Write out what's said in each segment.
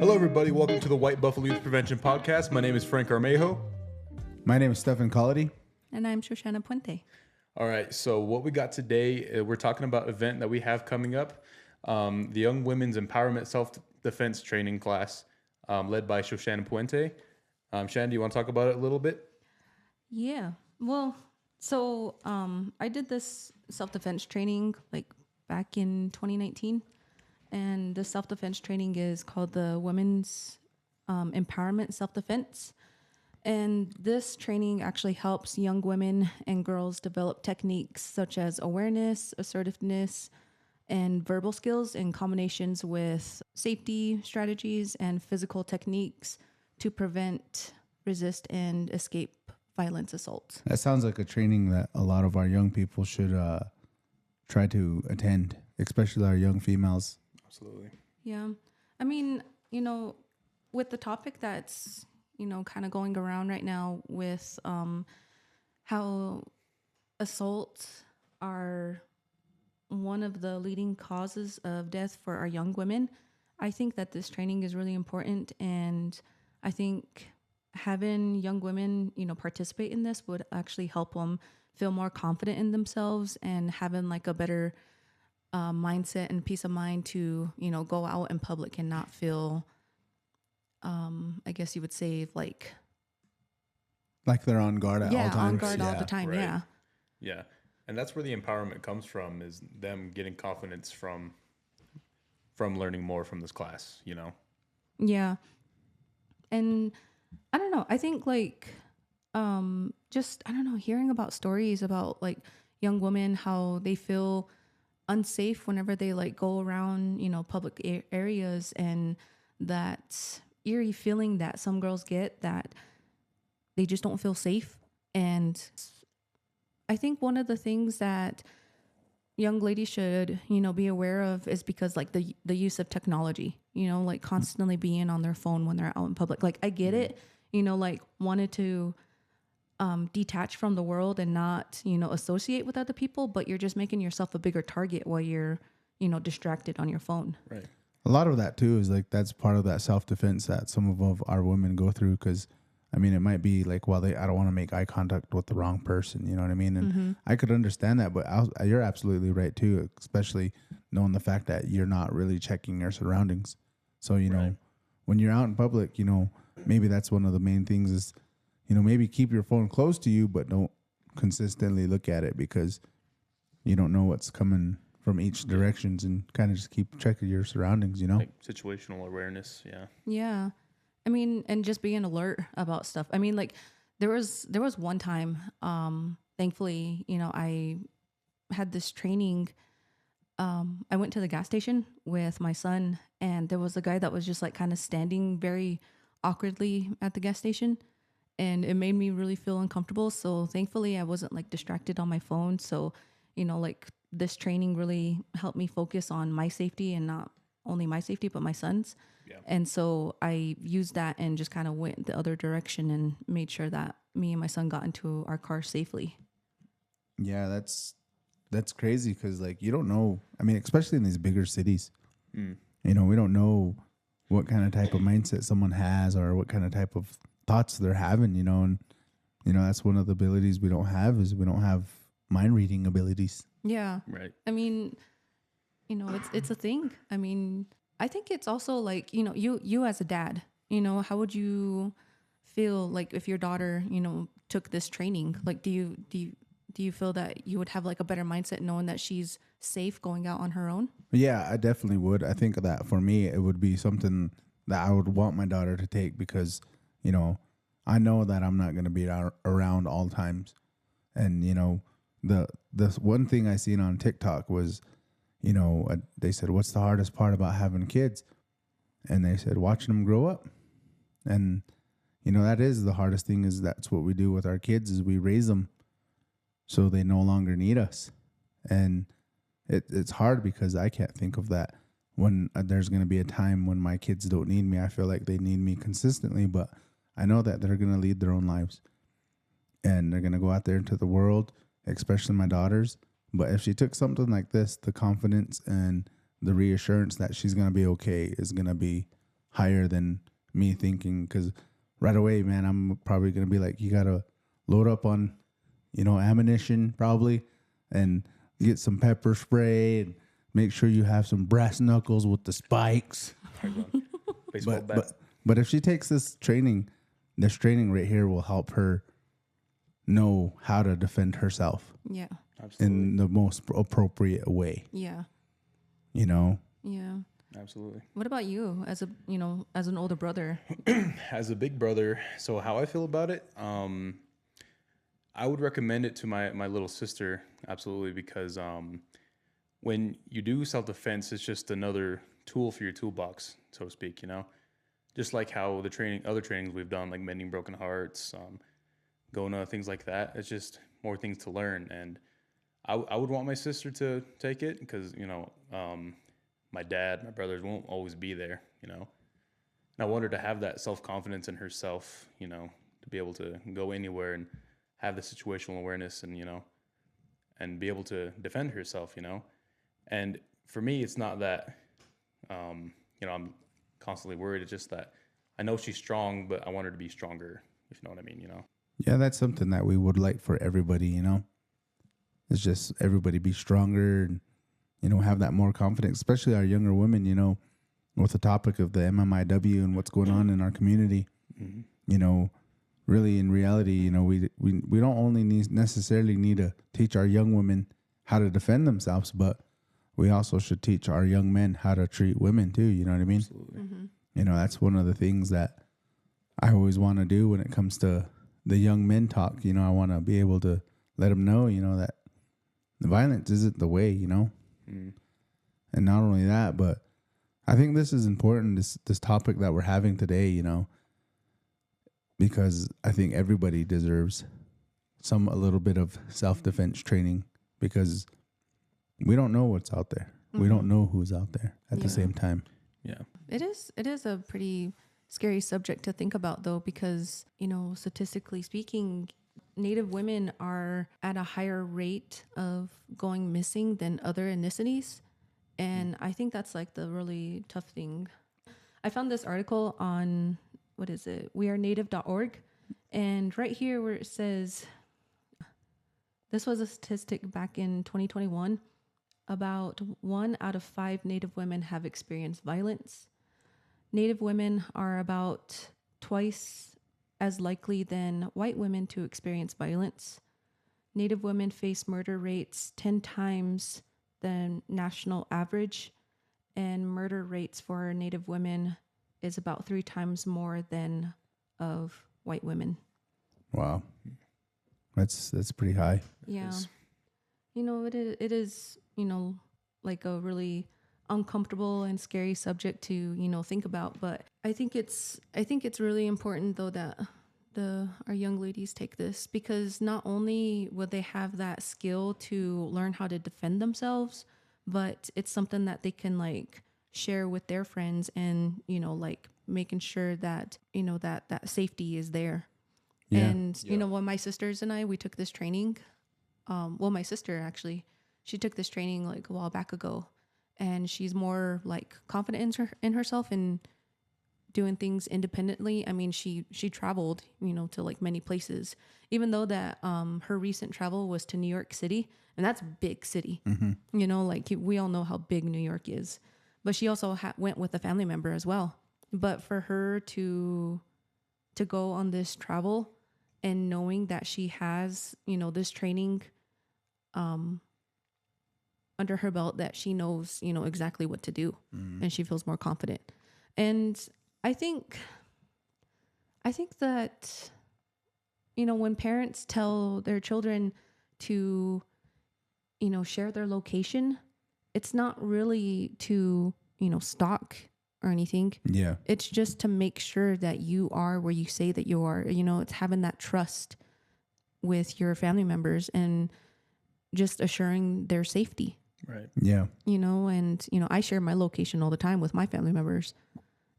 Hello, everybody. Welcome to the White Buffalo Youth Prevention Podcast. My name is Frank Armejo. My name is Stefan Colledy. And I'm Shoshana Puente. All right. So what we got today, we're talking about an event that we have coming up, the Young Women's Empowerment Self-Defense Training class led by Shoshana Puente. Shannon, do you want to talk about it a little bit? Yeah. Well, so I did this self-defense training like back in 2019. And the self-defense training is called the Women's Empowerment Self-Defense. And this training actually helps young women and girls develop techniques such as awareness, assertiveness, and verbal skills in combinations with safety strategies and physical techniques to prevent, resist, and escape violence assaults. That sounds like a training that a lot of our young people should try to attend, especially our young females. Absolutely. Yeah. I mean, with the topic that's, kind of going around right now with how assaults are one of the leading causes of death for our young women, I think that this training is really important. And I think having young women, participate in this would actually help them feel more confident in themselves and having like a better mindset and peace of mind to, go out in public and not feel, I guess you would say like they're on guard at all times. Yeah, on guard all the time. Right. Yeah. Yeah. And that's where the empowerment comes from, is them getting confidence from learning more from this class, Yeah. And I don't know. I think like, hearing about stories about like young women, how they feel unsafe whenever they like go around, public areas, and that eerie feeling that some girls get that they just don't feel safe. And I think one of the things that young ladies should, be aware of is because like the use of technology, like constantly being on their phone when they're out in public. Like I get it, like wanted to detach from the world and not, associate with other people, but you're just making yourself a bigger target while you're, distracted on your phone. Right. A lot of that too is like that's part of that self-defense that some of our women go through, because I mean it might be like, well, I don't want to make eye contact with the wrong person, you know what I mean? And I could understand that, but you're absolutely right too, especially knowing the fact that you're not really checking your surroundings. So Right. when you're out in public, maybe that's one of the main things is, maybe keep your phone close to you, but don't consistently look at it, because you don't know what's coming from each directions, and kind of just keep checking your surroundings, Like situational awareness. Yeah. Yeah. I mean, and just being alert about stuff. I mean, like there was one time, thankfully, I had this training. I went to the gas station with my son, and there was a guy that was just like kind of standing very awkwardly at the gas station, and it made me really feel uncomfortable. So thankfully I wasn't like distracted on my phone. So, like this training really helped me focus on my safety, and not only my safety, but my son's. Yeah. And so I used that and just kind of went the other direction and made sure that me and my son got into our car safely. Yeah, that's crazy, because like you don't know. I mean, especially in these bigger cities, we don't know what kind of type of mindset someone has, or what kind of type of thoughts they're having. And that's one of the abilities we don't have, is we don't have mind reading abilities. Yeah. Right. I mean, it's a thing. I mean, I think it's also like, you as a dad, how would you feel like if your daughter, took this training? Like, do you feel that you would have like a better mindset knowing that she's safe going out on her own? Yeah, I definitely would. I think that for me, it would be something that I would want my daughter to take, because, I know that I'm not going to be around all times. And, the one thing I seen on TikTok was, they said, what's the hardest part about having kids? And they said, watching them grow up. And, that is the hardest thing, is that's what we do with our kids, is we raise them so they no longer need us. And it's hard, because I can't think of that when there's going to be a time when my kids don't need me. I feel like they need me consistently, but I know that they're going to lead their own lives, and they're going to go out there into the world, especially my daughters. But if she took something like this, the confidence and the reassurance that she's going to be okay is going to be higher than me thinking. Because right away, man, I'm probably gonna be like, you gotta load up on, ammunition probably, and get some pepper spray and make sure you have some brass knuckles with the spikes. Baseball But bat. but if she takes this training right here will help her know how to defend herself Yeah. Absolutely. in the most appropriate way. Yeah. You know, Yeah. Absolutely. What about you as as an older brother? As a big brother, so how I feel about it, I would recommend it to my little sister, absolutely, because when you do self-defense, it's just another tool for your toolbox, so to speak, just like how other trainings we've done, like mending broken hearts, going things like that. It's just more things to learn. And I would want my sister to take it because, my dad, my brothers won't always be there, And I want her to have that self-confidence in herself, to be able to go anywhere and have the situational awareness and be able to defend herself, And for me, it's not that, I'm constantly worried. It's just that I know she's strong, but I want her to be stronger, if you know what I mean, yeah, that's something that we would like for everybody. It's just everybody be stronger and have that more confidence, especially our younger women. With the topic of the MMIW and what's going on in our community. Mm-hmm. Really in reality, we don't only necessarily need to teach our young women how to defend themselves, but we also should teach our young men how to treat women too. You know what I mean? Absolutely. Mm-hmm. That's one of the things that I always want to do when it comes to the young men talk. I want to be able to let them know, that the violence isn't the way, Mm. And not only that, but I think this is important, this topic that we're having today, because I think everybody deserves a little bit of self-defense training because we don't know what's out there. We don't know who's out there at the same time. Yeah. It is a pretty scary subject to think about though, because, statistically speaking, Native women are at a higher rate of going missing than other ethnicities. And I think that's like the really tough thing. I found this article on, what is it? wearenative.org. And right here where it says, this was a statistic back in 2021, about 1 out of 5 Native women have experienced violence. Native women are about twice as likely than white women to experience violence. Native women face murder rates 10 times the national average, and murder rates for Native women is about 3 times more than of white women. Wow. That's pretty high. Yeah. Yes. It is, like a really uncomfortable and scary subject to, think about, but I think it's really important though that our young ladies take this, because not only will they have that skill to learn how to defend themselves, but it's something that they can like share with their friends and, like making sure that, that safety is there. Yeah. And, when my sisters and we took this training, my sister actually, she took this training like a while back ago, and she's more like confident in herself and doing things independently. I mean, she traveled, to like many places, even though that her recent travel was to New York City, and that's a big city. Like we all know how big New York is, but she also went with a family member as well. But for her to go on this travel and knowing that she has, this training under her belt, that she knows, exactly what to do, and she feels more confident. And I think that, when parents tell their children to, share their location, it's not really to, stalk or anything. Yeah. It's just to make sure that you are where you say that you are. It's having that trust with your family members and just assuring their safety. Right. Yeah. And, I share my location all the time with my family members.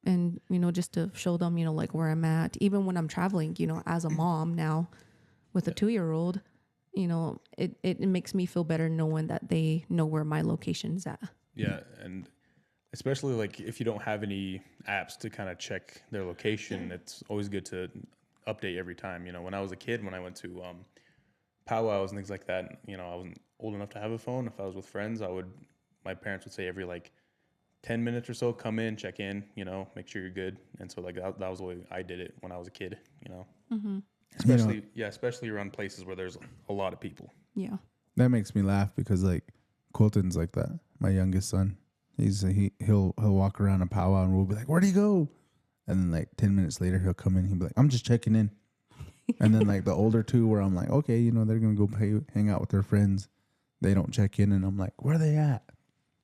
And, just to show them, like where I'm at, even when I'm traveling, as a mom now with a 2-year-old, it makes me feel better knowing that they know where my location's at. Yeah. And especially like if you don't have any apps to kind of check their location, it's always good to update every time. When I was a kid, when I went to powwows and things like that, I wasn't old enough to have a phone. If I was with friends, my parents would say every like 10 minutes or so, come in, check in, make sure you're good. And so like that was the way I did it when I was a kid, Mm-hmm. especially around places where there's a lot of people. Yeah. That makes me laugh because like Colton's like that. My youngest son, he'll walk around a powwow and we'll be like, "Where'd he go?" And then like 10 minutes later, he'll come in. He'll be like, "I'm just checking in." And then like the older two, where I'm like, "Okay, they're gonna go hang out with their friends." They don't check in, and I'm like, "Where are they at?"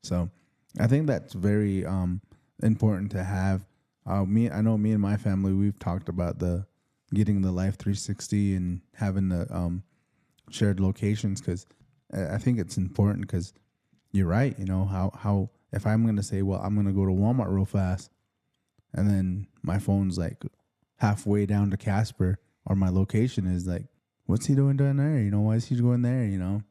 So I think that's very important to have. I know me and my family, we've talked about getting the Life 360 and having the shared locations, because I think it's important, because you're right. How if I'm going to say, well, I'm going to go to Walmart real fast, and then my phone's like halfway down to Casper, or my location is like, what's he doing down there? Why is he going there?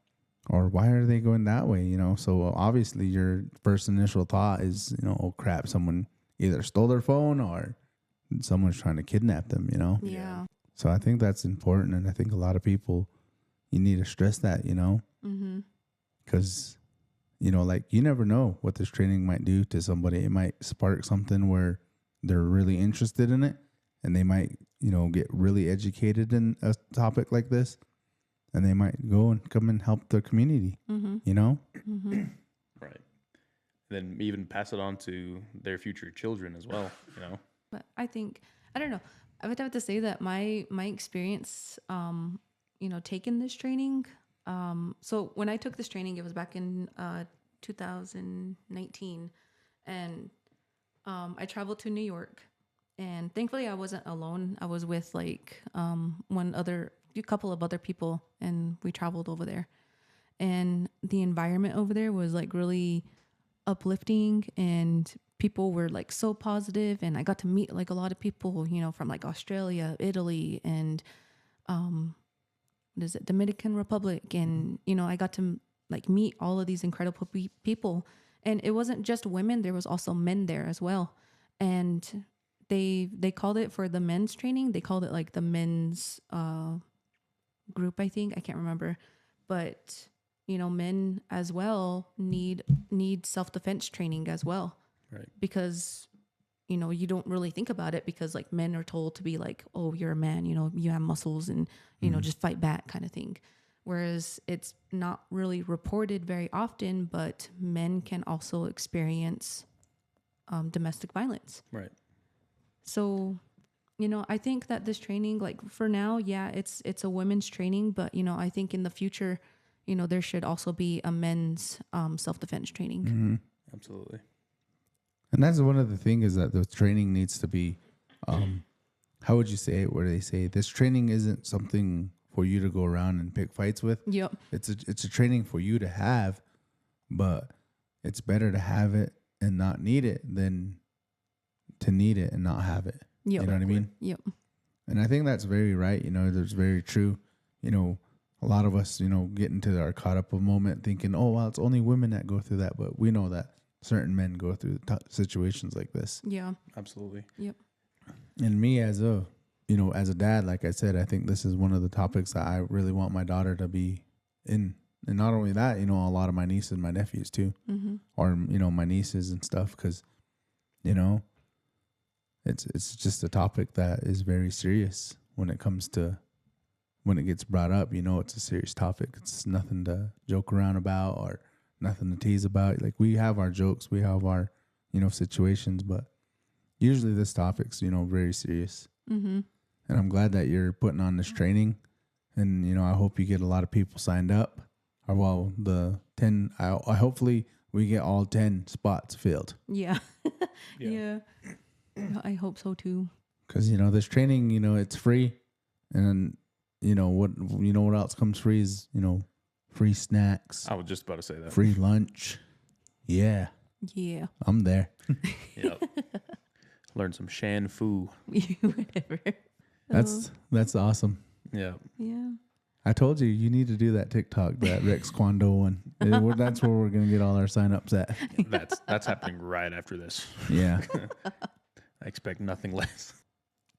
Or why are they going that way? So obviously your first initial thought is, oh crap, someone either stole their phone or someone's trying to kidnap them, Yeah. So I think that's important. And I think a lot of people, you need to stress that, Mm-hmm. because, like you never know what this training might do to somebody. It might spark something where they're really interested in it, and they might, get really educated in a topic like this, and they might go and come and help their community, Mm-hmm. Mm-hmm. Right. Then even pass it on to their future children as well, But I don't know. I would have to say that my experience, taking this training. So when I took this training, it was back in 2019, and I traveled to New York, and thankfully I wasn't alone. I was with like a couple of other people, and we traveled over there. And the environment over there was like really uplifting, and people were like so positive, and I got to meet like a lot of people, from like Australia, Italy, and what is it, Dominican Republic, and I got to like meet all of these incredible people. And it wasn't just women, there was also men there as well. And they called it, for the men's training, they called it like the men's group, I think, I can't remember, but men as well need self-defense training as well. Right. Because you don't really think about it, because like men are told to be like, oh, you're a man, you have muscles, and just fight back kind of thing. Whereas it's not really reported very often, but men can also experience domestic violence. Right. So I think that this training, like for now, yeah, it's a women's training, but I think in the future, there should also be a men's self-defense training. Mm-hmm. Absolutely. And that's one of the things, is that the training needs to be, how would you say it? Where they say this training isn't something for you to go around and pick fights with. Yep. It's a training for you to have, but it's better to have it and not need it than to need it and not have it. Yep. You know what I mean? Yep. And I think that's very right. That's very true. A lot of us, get into our caught up a moment thinking, oh, well, it's only women that go through that. But we know that certain men go through situations like this. Yeah. Absolutely. Yep. And me as a dad, like I said, I think this is one of the topics that I really want my daughter to be in. And not only that, a lot of my nieces and my nephews too, Mm-hmm. or, my nieces and stuff. 'Cause, it's just a topic that is very serious when it gets brought up. It's a serious topic. It's nothing to joke around about or nothing to tease about. Like, we have our jokes, we have our, situations, but usually this topic's, very serious. Mm-hmm. And I'm glad that you're putting on this training, and, I hope you get a lot of people signed up, or well, the 10, I hopefully we get all 10 spots filled. Yeah. Yeah. Yeah. I hope so too. 'Cause, this training, it's free, and what else comes free is, free snacks, I was just about to say that. free lunch. Yeah, Yeah. I'm there. Yep. Learn some Shan Fu. Whatever. That's awesome. Yeah. Yeah. I told you need to do that TikTok, that Rex Kwando one. That's where we're gonna get all our signups at. That's happening right after this. Yeah. I expect nothing less.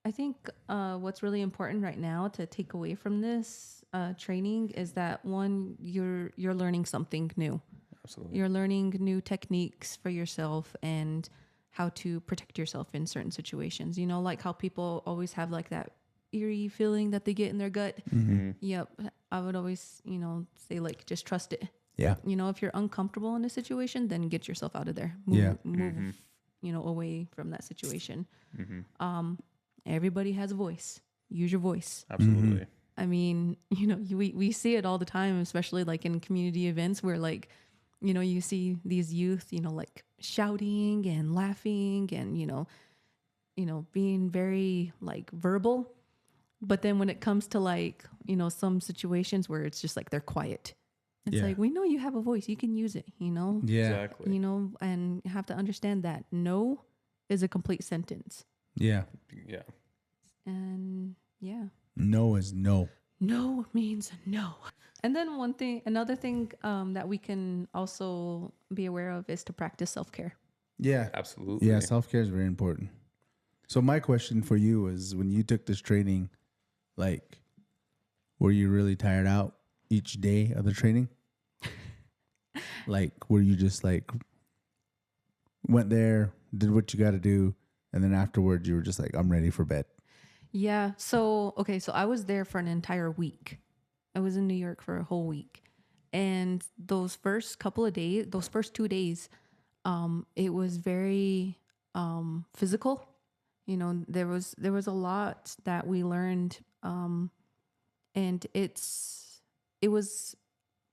I think what's really important right now to take away from this training is that one, you're learning something new. Absolutely. You're learning new techniques for yourself and how to protect yourself in certain situations. You know, like how people always have like that eerie feeling that they get in their gut. Mm-hmm. Yep. I would always, say like, just trust it. Yeah. You know, if you're uncomfortable in a situation, then get yourself out of there. Yeah. Move, away from that situation. Mm-hmm. Everybody has a voice. Use your voice. Absolutely. I mean, we see it all the time, especially like in community events where like, you see these youth, like shouting and laughing and, being very like verbal. But then when it comes to like, some situations where it's just like they're quiet. It's like, we know you have a voice. You can use it, Yeah. Exactly. and have to understand that no is a complete sentence. Yeah. Yeah. And yeah. No is no. No means no. And then another thing that we can also be aware of is to practice self-care. Yeah. Absolutely. Yeah. Self-care is very important. So my question for you is, when you took this training, like, were you really tired out each day of the training? Like, were you just like went there, did what you got to do, and then afterwards you were just like, I'm ready for bed? Yeah. So I was there for an entire week. I was in New York for a whole week. And those first 2 days, it was very physical. There was a lot that we learned, and it was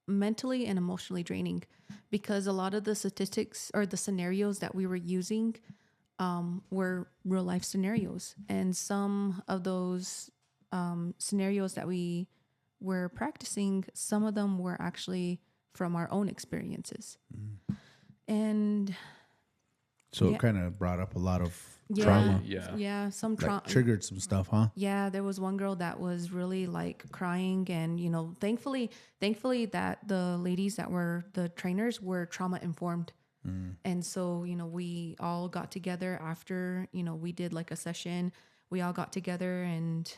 mentally and emotionally draining, because a lot of the statistics or the scenarios that we were using were real life scenarios, and some of those scenarios that we were practicing, some of them were actually from our own experiences. And so it kind of brought up a lot of yeah, trauma. yeah, some trauma, Like triggered some stuff, huh? Yeah, there was one girl that was really like crying, and thankfully that the ladies that were the trainers were trauma informed. And so, we all got together after, we did like a session. We all got together, and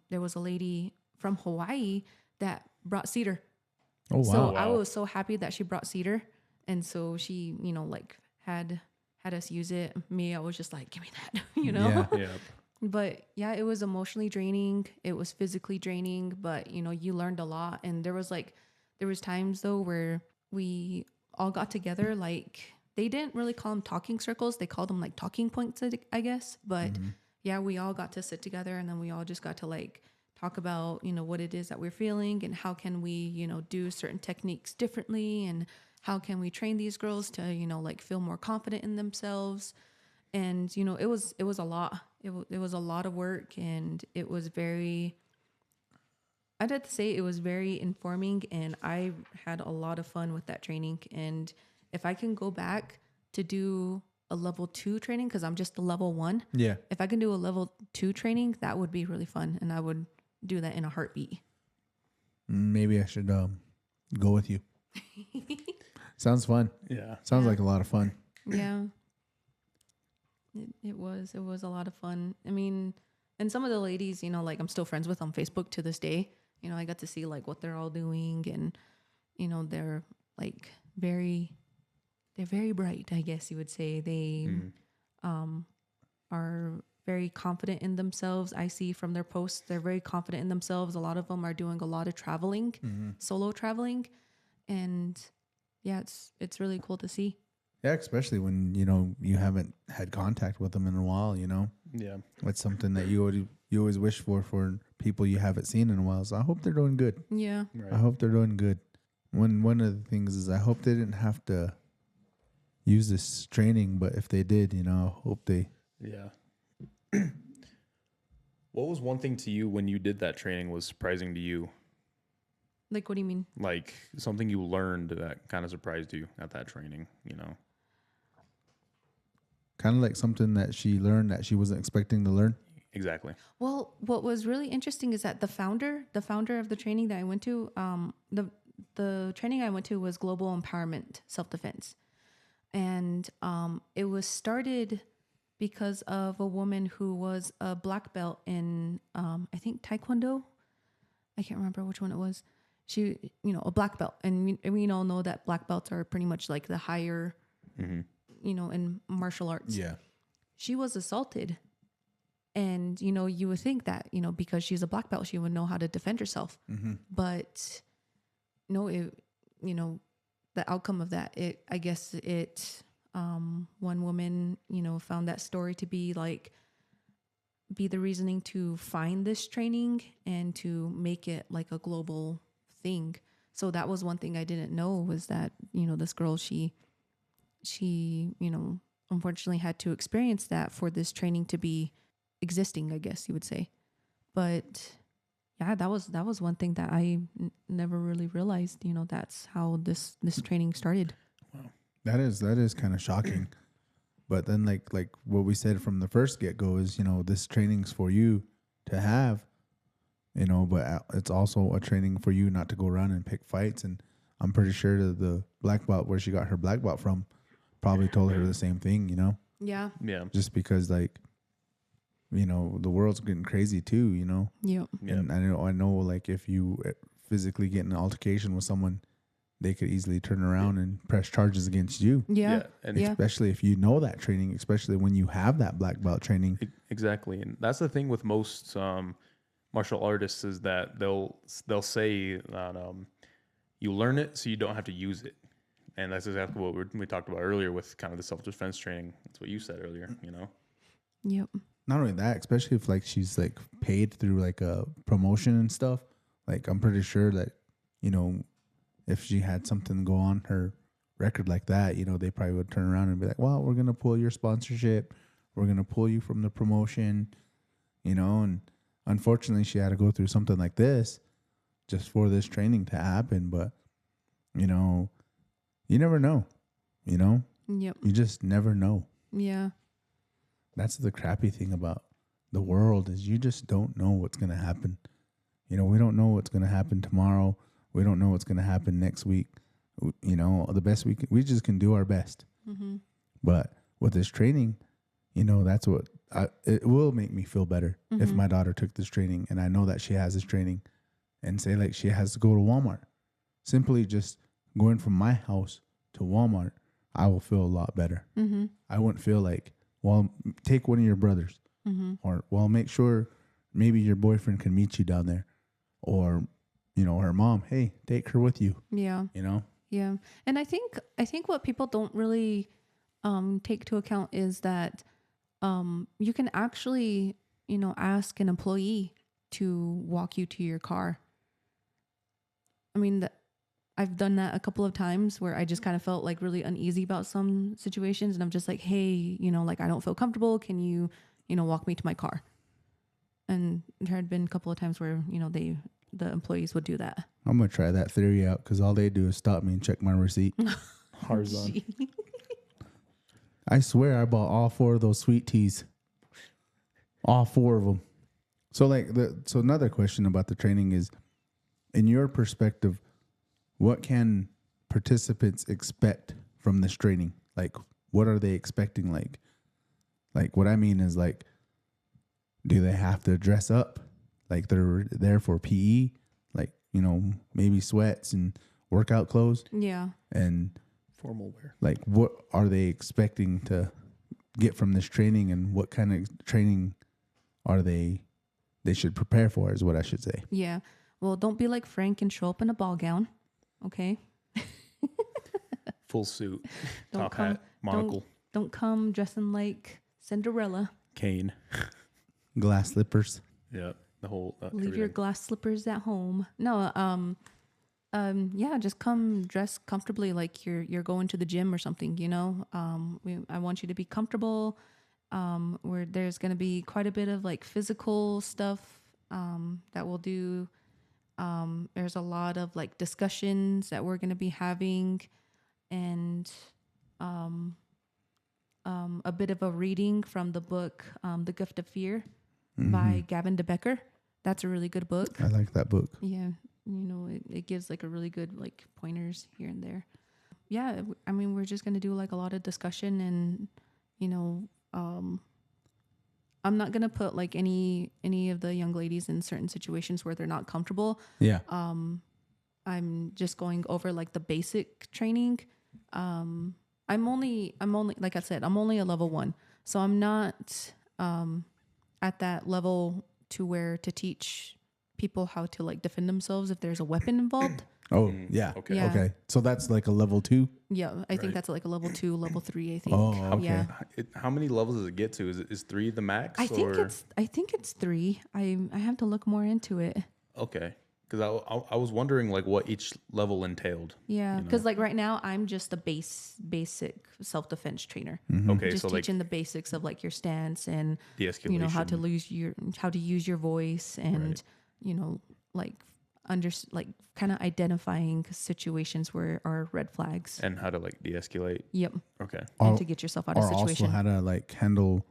there was a lady from Hawaii that brought cedar. Oh, wow. So I was so happy that she brought cedar. And so she, like had us use it. Me, I was just like, give me that, Yeah. Yeah. But yeah, it was emotionally draining. It was physically draining, but you learned a lot. And there was times though where we all got together, like they didn't really call them talking circles. They called them like talking points, I guess. But yeah, we all got to sit together, and then we all just got to like talk about, what it is that we're feeling, and how can we, do certain techniques differently, and how can we train these girls to, like feel more confident in themselves. And, it was a lot. It was a lot of work, and it was I'd have to say it was very informing, and I had a lot of fun with that training. And if I can go back to do a level 2 training, because I'm just a level 1. Yeah. If I can do a level 2 training, that would be really fun, and I would do that in a heartbeat. Maybe I should go with you. Sounds fun. Yeah. Sounds like a lot of fun. Yeah. It was a lot of fun. I mean, and some of the ladies, like I'm still friends with on Facebook to this day. I got to see like what they're all doing, and they're like they're very bright, I guess you would say. They are very confident in themselves. I see from their posts, they're very confident in themselves. A lot of them are doing a lot of traveling, solo traveling. And yeah, it's really cool to see. Yeah, especially when, you haven't had contact with them in a while, Yeah. It's something that you always wish for people you haven't seen in a while. So I hope they're doing good. Yeah. I Right. hope they're doing good. One of the things is I hope they didn't have to use this training, but if they did, I hope they... Yeah. What was one thing to you when you did that training was surprising to you? Like, what do you mean? Like something you learned that kind of surprised you at that training, Kind of like something that she learned that she wasn't expecting to learn. Exactly. Well, what was really interesting is that the founder of the training that I went to, the training I went to was Global Empowerment Self Defense, and it was started because of a woman who was a black belt in I think Taekwondo. I can't remember which one it was. She, a black belt, and we all know that black belts are pretty much like the higher, in martial arts. Yeah. She was assaulted. And, you would think that, because she's a black belt, she would know how to defend herself. But no, the outcome of that, one woman, found that story to be the reasoning to find this training and to make it like a global thing. So that was one thing I didn't know, was that, this girl, she, unfortunately had to experience that for this training to be existing, I guess you would say. But yeah, that was one thing that I never really realized, that's how this training started. Wow. That is kind of shocking. But then like what we said from the first get-go is, this training's for you to have, but it's also a training for you not to go around and pick fights. And I'm pretty sure that the black belt, where she got her black belt from, probably told her the same thing, Yeah. Yeah. just because the world's getting crazy too, Yep. Yeah. And I know like if you physically get in an altercation with someone, they could easily turn around and press charges against you. Yeah. And Yeah. Especially if you know that training, especially when you have that black belt training. Exactly. And that's the thing with most martial artists, is that they'll say that you learn it so you don't have to use it. And that's exactly what we talked about earlier with kind of the self-defense training. That's what you said earlier, Yep. Not only that, especially if like she's like paid through like a promotion and stuff. Like I'm pretty sure that, if she had something go on her record like that, they probably would turn around and be like, well, we're going to pull your sponsorship. We're going to pull you from the promotion, and unfortunately she had to go through something like this just for this training to happen. But, you never know, Yep. you just never know. Yeah. That's the crappy thing about the world, is you just don't know what's going to happen. We don't know what's going to happen tomorrow. We don't know what's going to happen next week. The best we just can do our best. Mm-hmm. But with this training, that's what it will make me feel better if my daughter took this training, and I know that she has this training, and say like she has to go to Walmart. Simply just going from my house to Walmart, I will feel a lot better. Mm-hmm. I wouldn't feel like, well, take one of your brothers, or, well, make sure maybe your boyfriend can meet you down there, or, her mom, hey, take her with you. Yeah. Yeah. And I think what people don't really take to account is that you can actually, ask an employee to walk you to your car. I mean, I've done that a couple of times where I just kind of felt like really uneasy about some situations. And I'm just like, hey, I don't feel comfortable. Can you, walk me to my car? And there had been a couple of times where, the employees would do that. I'm going to try that theory out, because all they do is stop me and check my receipt. Harzan. I swear I bought all 4 of those sweet teas. All 4 of them. So so another question about the training is, in your perspective, what can participants expect from this training? Like, what are they expecting? Like what I mean is, like, do they have to dress up? Like they're there for PE? Like, maybe sweats and workout clothes? Yeah. And Formal wear. like, what are they expecting to get from this training, and what kind of training are they should prepare for, is what I should say. Yeah. Well, don't be like Frank and show up in a ball gown. Okay. Full suit. Don't Top come- hat. Monocle. Don't come dressing like Cinderella. Cane. Glass slippers. Yeah. The whole Leave your glass slippers at home. No, yeah, just come dress comfortably, like you're going to the gym or something, I want you to be comfortable. Where there's going to be quite a bit of like physical stuff that we'll do. There's a lot of like discussions that we're going to be having, and a bit of a reading from the book, The Gift of Fear. by Gavin DeBecker. That's a really good book. I like that book. Yeah, it gives like a really good like pointers here and there. Yeah, I mean, we're just gonna do like a lot of discussion, and I'm not gonna put like any of the young ladies in certain situations where they're not comfortable. Yeah. I'm just going over like the basic training. I'm only like I said, I'm only a level 1, so I'm not at that level to teach people how to like defend themselves if there's a weapon involved. Oh, yeah. Okay. Yeah. Okay. So that's like a level 2? Yeah, I think Right. that's like a level 2, level 3, I think. Oh, okay. Yeah. How many levels does it get to? Is 3 the max? I think it's 3. I have to look more into it. Okay. Because I was wondering like what each level entailed. Yeah, because like right now I'm just a basic self-defense trainer. Okay, Just so like teaching the basics of like your stance and de-escalation. how to use your voice and like kind of identifying situations where are red flags. And how to like de-escalate. Yep. Okay. And to get yourself out of Or a situation. also how to like handle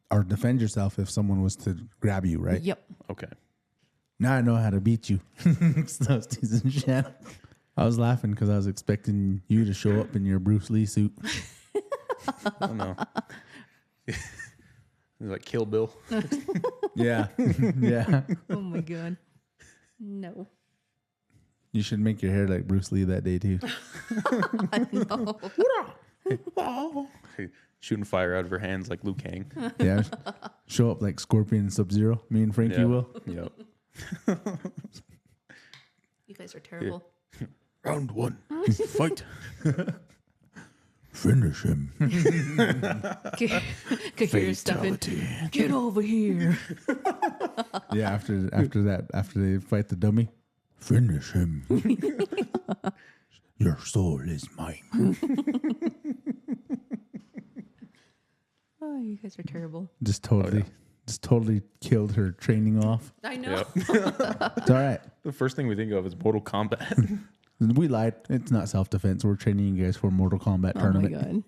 or defend yourself if someone was to grab you, right? Yep. Okay. Now I know how to beat you. So I was teasing Shannon. I was laughing because I was expecting you to show up in your Bruce Lee suit. I don't know. It's like Kill Bill. Yeah. Yeah. Oh my god. No. You should make your hair like Bruce Lee that day too. No. Shooting fire out of her hands like Liu Kang. Yeah. Show up like Scorpion Sub-Zero. Me and Frankie Yeah. will. Yep. You guys are terrible. Round 1. Fight. Finish him. Could hear Stefan. Get over here. Yeah, after that, after they fight the dummy, finish him. Your soul is mine. Oh, you guys are terrible. Just totally killed her training off. I know. Yep. It's all right. The first thing we think of is Mortal Kombat. We lied. It's not self-defense. We're training you guys for Mortal Kombat tournament. Oh my god.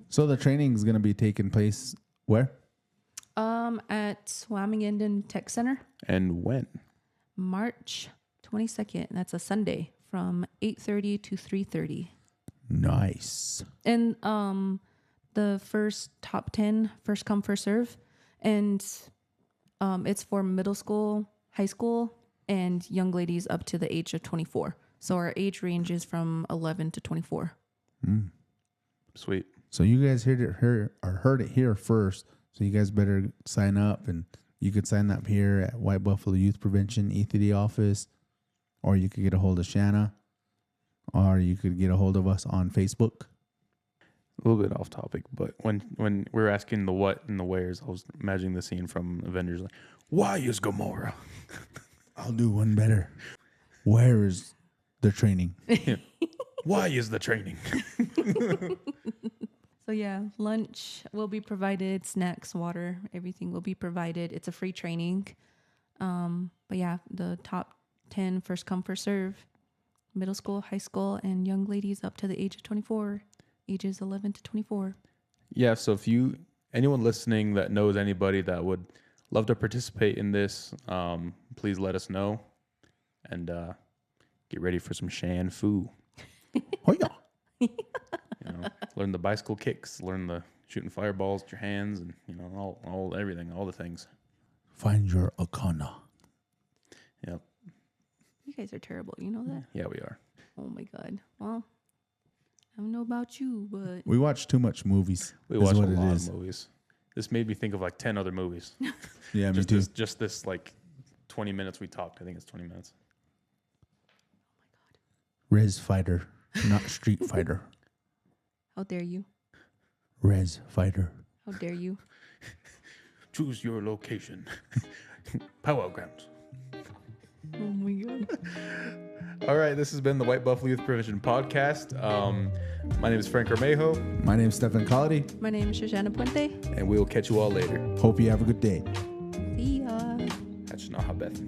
So the training is going to be taking place where? At Swamingen Tech Center, And when? March 22nd. That's a Sunday from 8:30 to 3:30. Nice. And the first top 10, first come, first serve. And it's for middle school, high school, and young ladies up to the age of 24. So our age range is from 11 to 24. Sweet. So you guys heard it here first. So you guys better sign up, and you could sign up here at White Buffalo Youth Prevention ETD office, or you could get a hold of Shanna, or you could get a hold of us on Facebook. A little bit off topic, but when we were asking the what and the wheres, I was imagining the scene from Avengers, like, why is Gamora? I'll do one better. Where is the training? Why is the training? So yeah, lunch will be provided, snacks, water, everything will be provided. It's a free training. But yeah, the top 10 first come, first serve, middle school, high school, and young ladies up to the age of 24, ages 11 to 24. Yeah, so if anyone listening that knows anybody that would love to participate in this, please let us know, and get ready for some Shan Fu. Oh yeah. Learn the bicycle kicks, learn the shooting fireballs with your hands, and all everything, all the things. Find your Akana. Yep. You guys are terrible. You know that? Yeah, we are. Oh my God. Well, I don't know about you, but We watch too much movies. We is watch a what lot it of is. movies. This made me think of like 10 other movies. Yeah, me too. Just this like 20 minutes we talked. I think it's 20 minutes. Res Fighter, not Street Fighter. how dare you? Res Fighter. How dare you? Choose your location. Powwow grounds. Oh my God. All right, this has been the White Buffalo Youth Prevention Podcast. My name is Frank Armejo, My name's Stefan Collady. My name is Shoshana Puente. and we will catch you all later. Hope you have a good day. See ya. That's not how Beth.